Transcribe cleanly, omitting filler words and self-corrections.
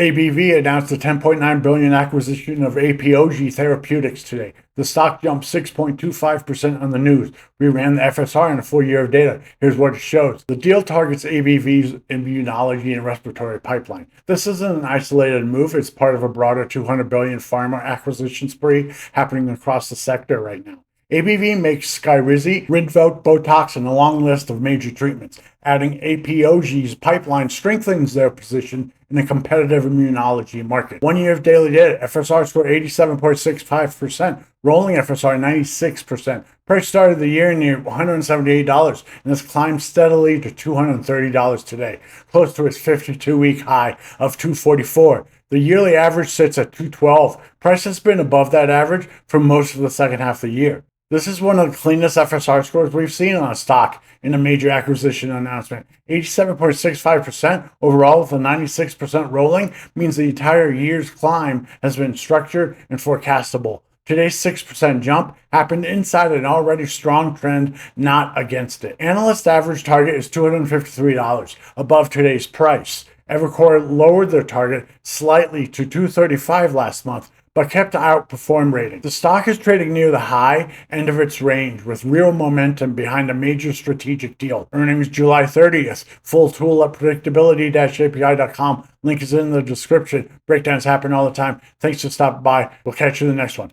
ABBV announced a $10.9 billion acquisition of Apogee Therapeutics today. The stock jumped 6.25% on the news. We ran the FSR in a full year of data. Here's what it shows. The deal targets ABV's immunology and respiratory pipeline. This isn't an isolated move. It's part of a broader $200 billion pharma acquisition spree happening across the sector right now. ABBV makes Skyrizi, Rinvoq, Botox, and a long list of major treatments. Adding Apogee's pipeline strengthens their position in a competitive immunology market. 1 year of daily data, FSR score 87.65%, Rolling FSR 96%. Price started the year near $178 and has climbed steadily to $230 today, close to its 52-week high of $244. The yearly average sits at $212. Price has been above that average for most of the second half of the year. This is one of the cleanest FSR scores we've seen on a stock in a major acquisition announcement. 87.65% overall with a 96% rolling means the entire year's climb has been structured and forecastable. Today's 6% jump happened inside an already strong trend, not against it. Analyst average target is $253, above today's price. Evercore lowered their target slightly to $235 last month, but kept the Outperform rating. The stock is trading near the high end of its range with real momentum behind a major strategic deal. Earnings July 30th. Full tool at predictability-api.com. Link is in the description. Breakdowns happen all the time. Thanks for stopping by. We'll catch you in the next one.